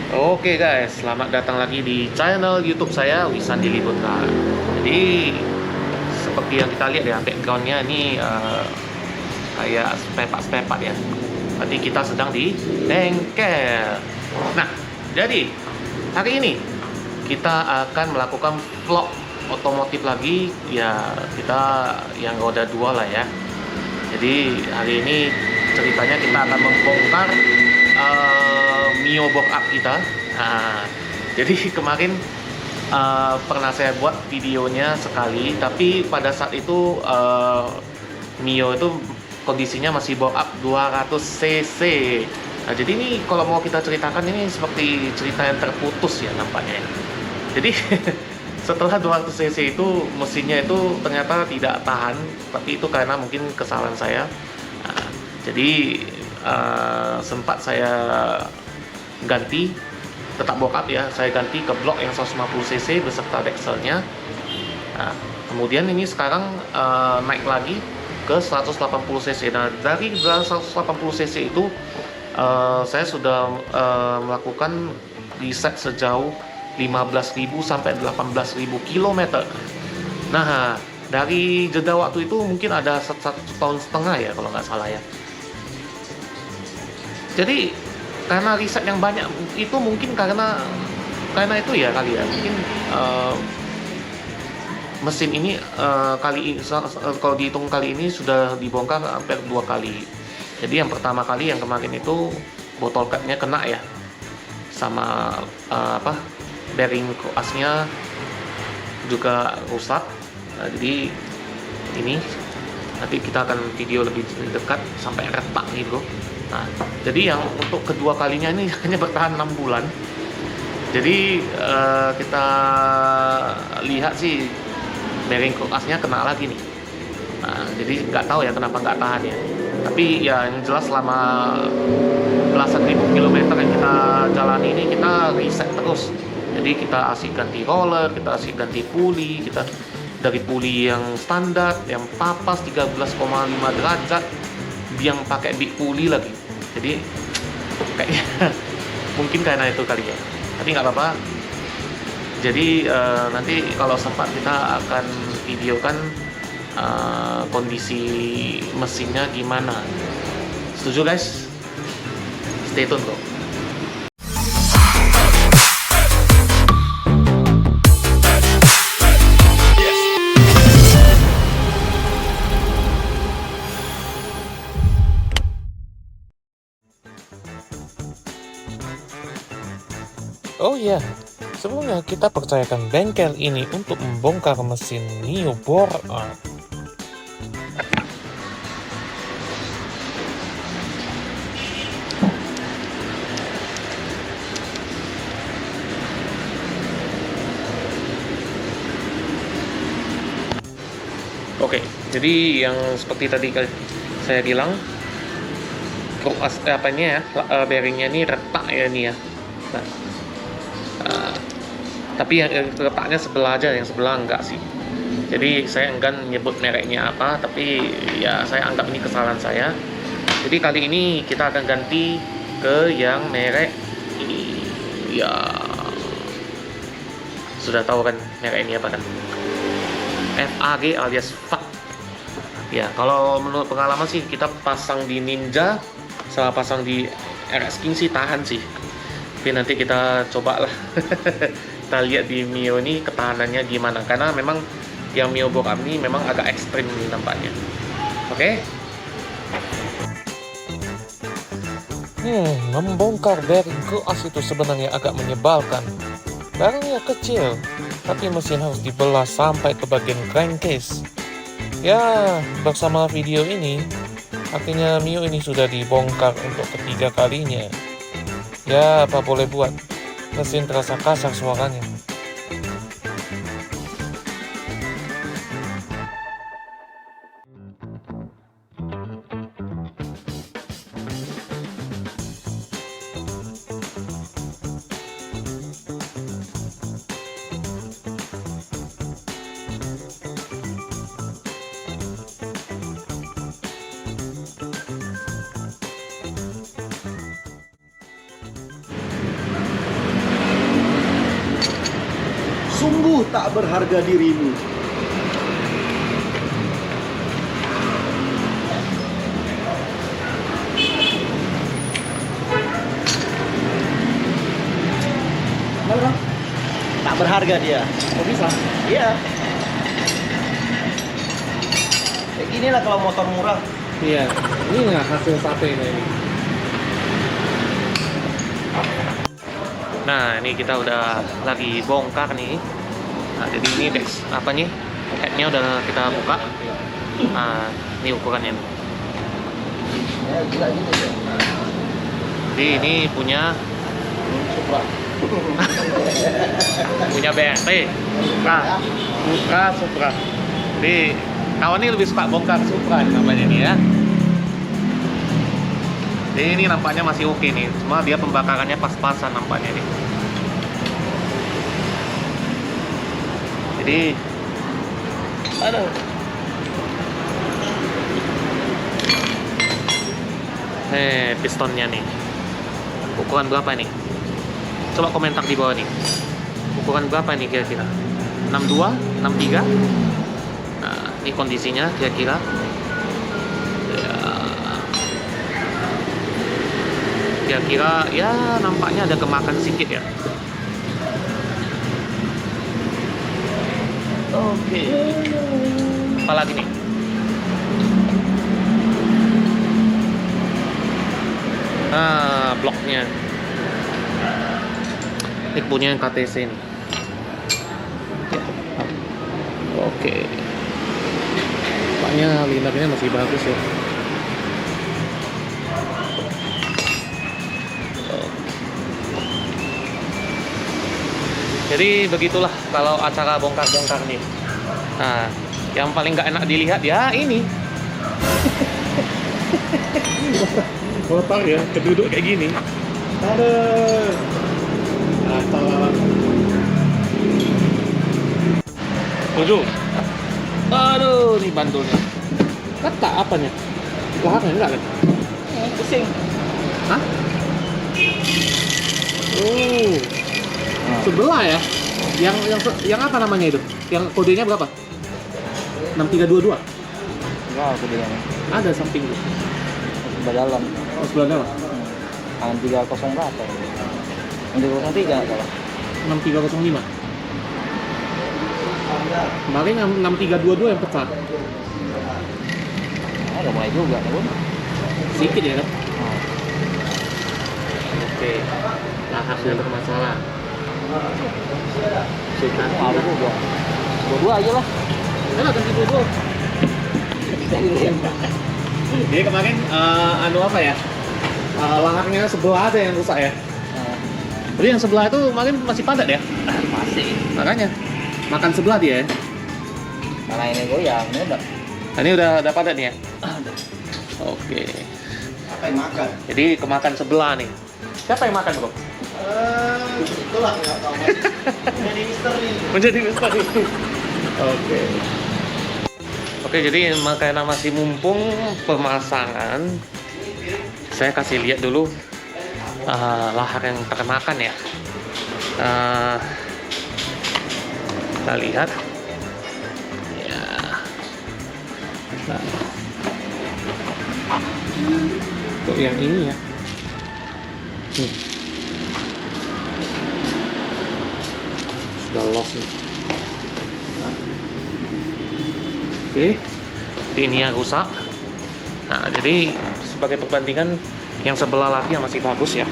Oke guys, selamat datang lagi di channel YouTube saya Wisan Daily Podcast. Jadi seperti yang kita lihat ya, backgroundnya ini kayak sepepak-sepepak ya. Berarti kita sedang di bengkel. Nah, jadi hari ini kita akan melakukan vlog otomotif lagi ya, kita yang roda dua lah ya. Jadi hari ini ceritanya kita akan membongkar Mio box up kita. Nah, jadi kemarin pernah saya buat videonya sekali, tapi pada saat itu Mio itu kondisinya masih box up 200 cc. Nah, jadi ini kalau mau kita ceritakan ini seperti cerita yang terputus ya nampaknya ya. Jadi setelah 200 cc itu mesinnya itu ternyata tidak tahan, tapi itu karena mungkin kesalahan saya. Nah, jadi sempat saya ganti, tetap bokap ya, saya ganti ke blok yang 150 cc beserta dexelnya. Nah, kemudian ini sekarang naik lagi ke 180 cc. Nah, dari 180 cc itu saya sudah melakukan riset sejauh 15.000 sampai 18.000 km. Nah, dari jeda waktu itu mungkin ada 1,5 tahun ya kalau nggak salah ya. Jadi karena riset yang banyak itu mungkin karena itu ya kali ya, mungkin mesin ini kalau dihitung kali ini sudah dibongkar hampir 2 kali. Jadi yang pertama kali yang kemarin itu botol capnya kena ya, sama bearing koasnya juga rusak. Nah, jadi ini nanti kita akan video lebih dekat sampai retak nih bro. Nah, jadi yang untuk kedua kalinya ini hanya bertahan 6 bulan. Jadi kita lihat sih bearing koasnya kena lagi nih. Nah, jadi nggak tahu ya kenapa nggak tahan ya. Tapi ya yang jelas selama belasan ribu kilometer yang kita jalani ini kita reset terus. Jadi kita asik ganti roller, kita asik ganti puli, kita dari puli yang standar, yang papas 13,5 derajat, yang pakai big puli lagi. Jadi kayaknya mungkin karena itu kali ya. Tapi nggak apa-apa. Jadi nanti kalau sempat kita akan videokan kondisi mesinnya gimana. Setuju guys? Stay tune bro. Oh iya, sebelumnya kita percayakan bengkel ini untuk membongkar mesin Mio bore up. Oke, jadi yang seperti tadi saya bilang, bearingnya ini retak ya ini ya. Nah, tapi yang letaknya sebelah aja, yang sebelah enggak sih. Jadi saya enggan nyebut mereknya apa, tapi ya saya anggap ini kesalahan saya. Jadi kali ini kita akan ganti ke yang merek ya, sudah tahu kan merek ini apa kan? FAG alias FAG. Ya, kalau menurut pengalaman sih kita pasang di Ninja sama pasang di RS King sih tahan sih. Tapi nanti kita coba lah. Kita lihat di Mio ini ketahanannya gimana, karena memang yang Mio box up ini memang agak ekstrim nih nampaknya. Oke? Membongkar bearing koas itu sebenarnya agak menyebalkan. Barangnya kecil, tapi mesin harus dibelah sampai ke bagian crankcase. Ya, bersama video ini, artinya Mio ini sudah dibongkar untuk ketiga kalinya. Ya, apa boleh buat, mesin terasa kasar suaranya. Sungguh tak berharga dirimu. Mana? Tak berharga dia. Kok bisa? Iya. Kayak gini lah kalau motor murah. Iya, ini nggak hasil satenya ini. Nah, ini kita udah lagi bongkar nih. Nah, jadi ini apa nih? Headnya udah kita buka. Nah, ini ukurannya nih. Ya, gila gini ya. Jadi ini punya Supra. BRT. Supra. Jadi kawan ini lebih suka bongkar Supra namanya nih ya. Jadi ini nampaknya masih oke nih, cuma dia pembakarannya pas-pasan nampaknya nih. Jadi, aduh. Pistonnya nih. Ukuran berapa nih? Coba komentar di bawah nih. Ukuran berapa nih kira-kira? 62, 63? Nah, ini kondisinya kira-kira. Kira-kira ya nampaknya ada kemakan sedikit ya. Oke. Apalagi nih? Nah, bloknya. Ini punya yang KTC nih. Oke. Nampaknya linernya masih bagus ya. Jadi begitulah kalau acara bongkar-bongkar nih. Nah, yang paling nggak enak dilihat ya ini. Motor ya, keduduk kayak gini. Aduh. Apalah. Tujuh. Aduh, nih bandulnya. Kata apanya? Lahapnya enggak kan? Pusing. Hah? Oh. Sebelah ya? Yang apa namanya itu? Yang kodenya berapa? 6322. Enggak, aku bilang. Ada samping itu. Sebelah dalam. Oh, sebelah dalam. Tangan 30 berapa? Yang 303 enggak salah. 6305. Kemarin 6322 yang pecah. Udah mulai juga, kan? Sedikit ya kan? Oke. Lahapnya bermasalah. Sudah. Aku juga. Dua aja lah. Enak ganti dulu. Jadi kemarin anu apa ya? Lahapnya sebelah ada yang rusak ya. Jadi yang sebelah itu kemarin masih padat ya? Masih. Makanya makan sebelah dia ya. Karena ini goyang, ini udah. Nah, ini udah padat nih ya? Oke. Apa yang makan? Jadi kemakan sebelah nih. Siapa yang makan, Bro? Itulah nggak tahu. Jadi misteri. Menjadi misteri. Oke. Oke, jadi karena masih mumpung pemasangan, saya kasih lihat dulu lahar yang termakan ya. Kita lihat. Ya. Nah. Untuk yang ini ya. Sudah lost nih. Oke, ini yang rusak. Nah, jadi sebagai perbandingan yang sebelah lagi yang masih bagus ya.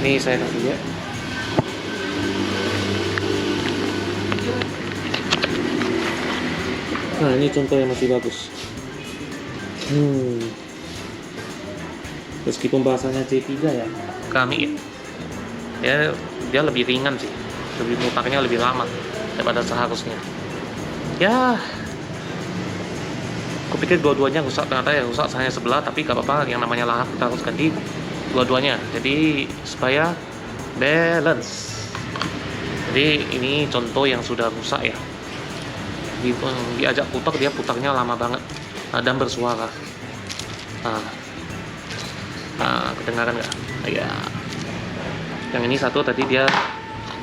Ini saya kasih lihat. Nah, ini contoh yang masih bagus. Meskipun bahasanya C3 ya, kami ya dia lebih ringan sih, lebih mutarnya lebih lama daripada seharusnya. Ya, aku pikir dua-duanya rusak, ternyata ya rusak hanya sebelah, tapi gak apa-apa, yang namanya lahap kita harus ganti dua-duanya, jadi supaya balance. Jadi ini contoh yang sudah rusak ya. Diajak putar, dia putarnya lama banget dan bersuara. Kedengaran nggak? Ya. Yang ini satu tadi dia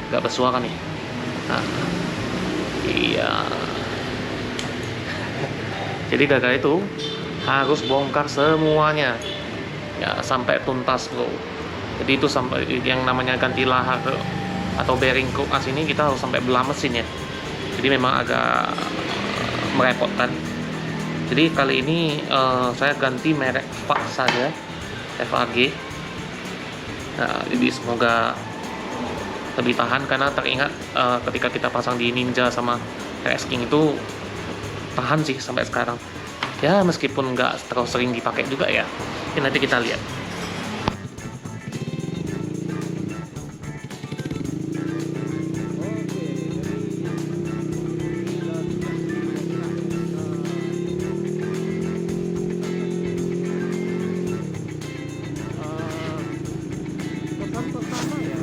nggak bersuara nih. Nah, iya. Jadi gara-gara itu harus bongkar semuanya ya sampai tuntas bro. Jadi itu sampai yang namanya ganti lahar atau bearing koas ini kita harus sampai belah mesin ya. Jadi memang agak merepotkan. Jadi kali ini saya ganti merek VAG saja, VAG. Nah, jadi semoga lebih tahan karena teringat ketika kita pasang di Ninja sama RS King itu tahan sih sampai sekarang. Ya meskipun nggak terlalu sering dipakai juga ya. Ini nanti kita lihat.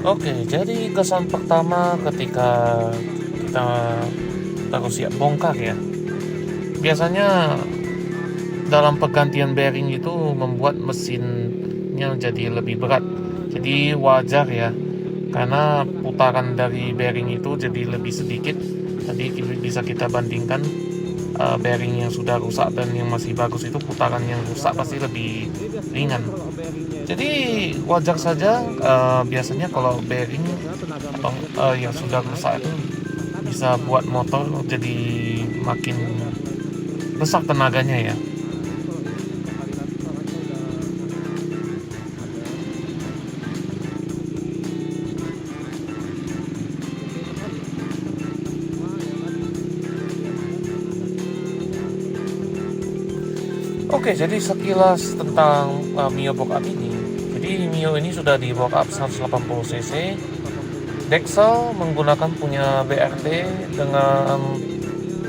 Oke, jadi kesan pertama ketika kita harus siap bongkar ya. Biasanya dalam pergantian bearing itu membuat mesinnya jadi lebih berat. Jadi wajar ya, karena putaran dari bearing itu jadi lebih sedikit. Jadi bisa kita bandingkan bearing yang sudah rusak dan yang masih bagus itu putaran yang rusak pasti lebih ringan. Jadi wajar saja biasanya kalau bearing atau yang sudah rusak itu bisa buat motor jadi makin besar tenaganya ya. Oke, jadi sekilas tentang Mio bockup ini. Jadi Mio ini sudah di bockup 180 cc. Dexel menggunakan punya BRT dengan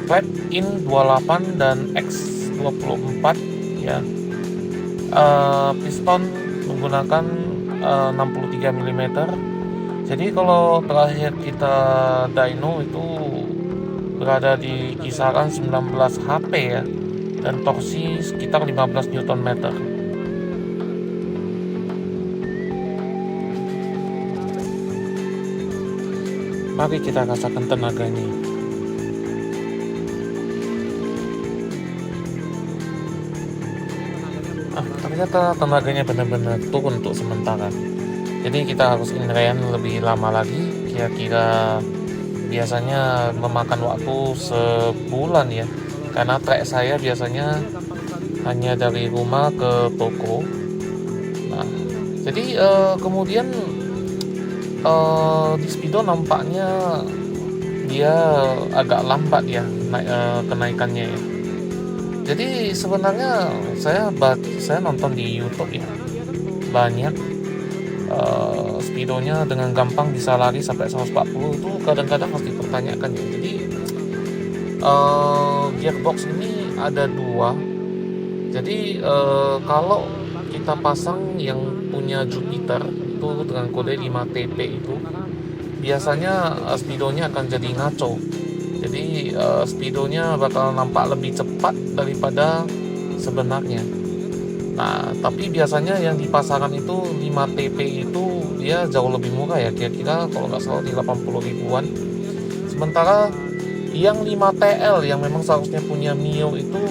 flat in 28 dan X24 ya. Piston menggunakan 63 mm. Jadi kalau terakhir kita dyno itu berada di kisaran 19 HP ya, dan torsi sekitar 15 Nm. Mari kita rasakan tenaganya. Ternyata tenaganya benar-benar turun untuk sementara. Jadi kita harus inline lebih lama lagi. Kira-kira biasanya memakan waktu sebulan ya. Karena trek saya biasanya hanya dari rumah ke toko. Nah, jadi kemudian di Speedo nampaknya dia agak lambat ya kenaikannya ya. Jadi sebenarnya saya nonton di YouTube ya, banyak Speedonya dengan gampang bisa lari sampai 140 itu kadang-kadang harus dipertanyakan ya. Jadi gearbox ini ada dua. Jadi kalau kita pasang yang punya Jupiter itu dengan kode 5TP itu biasanya speedonya akan jadi ngaco. Jadi speedonya bakal nampak lebih cepat daripada sebenarnya. Nah, tapi biasanya yang di pasaran itu 5TP itu dia jauh lebih murah ya, kira-kira kalau nggak salah di 80 ribuan. Sementara yang 5TL yang memang seharusnya punya Mio itu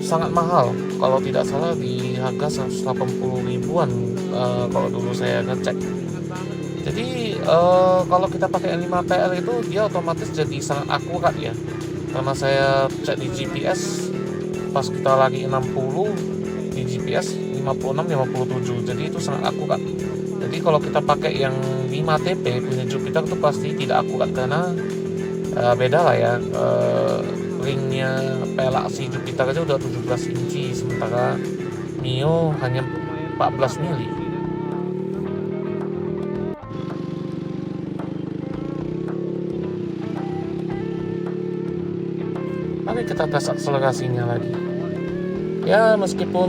sangat mahal. Kalau tidak salah di harga 180 ribuan kalau dulu saya ngecek. Jadi kalau kita pakai yang 5TL itu dia otomatis jadi sangat akurat ya. Karena saya cek di GPS pas kita lagi 60 di GPS 56-57, jadi itu sangat akurat. Jadi kalau kita pakai yang 5TP punya Jupiter itu pasti tidak akurat karena beda lah ya. Ringnya pelak si Jupiter aja udah 17 inci, sementara Mio hanya 14 mili. Mari kita tes akselerasinya lagi. Ya meskipun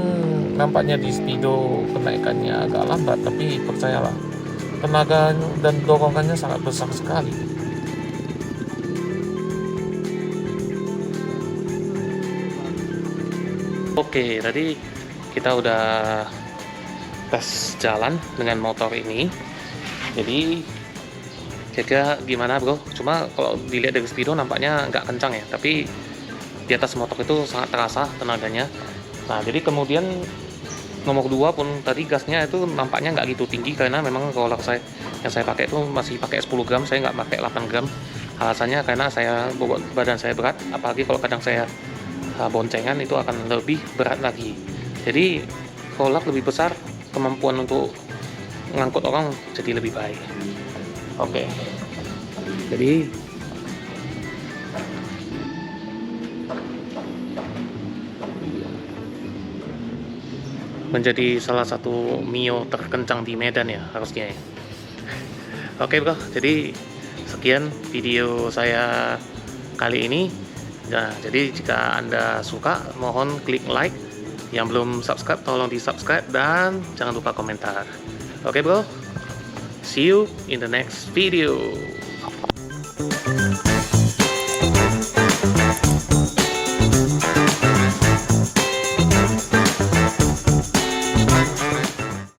nampaknya di Speedo kenaikannya agak lambat, tapi percayalah tenaga dan dorongannya sangat besar sekali. Oke, tadi kita udah tes jalan dengan motor ini. Jadi Kira-kira gimana bro? Cuma kalau dilihat dari speedo nampaknya nggak kencang ya, tapi di atas motor itu sangat terasa tenaganya. Nah jadi kemudian nomor 2 pun tadi gasnya itu nampaknya nggak gitu tinggi, karena memang roller yang saya pakai itu masih pakai 10 gram, saya nggak pakai 8 gram. Alasannya karena bobot badan saya berat, apalagi kalau kadang saya boncengan itu akan lebih berat lagi. Jadi roller lebih besar, kemampuan untuk ngangkut orang jadi lebih baik. Oke. Jadi menjadi salah satu Mio terkencang di Medan ya harusnya ya. Oke bro, jadi sekian video saya kali ini. Nah, jadi jika Anda suka, mohon klik like. Yang belum subscribe, tolong di subscribe dan jangan lupa komentar. Oke bro, see you in the next video.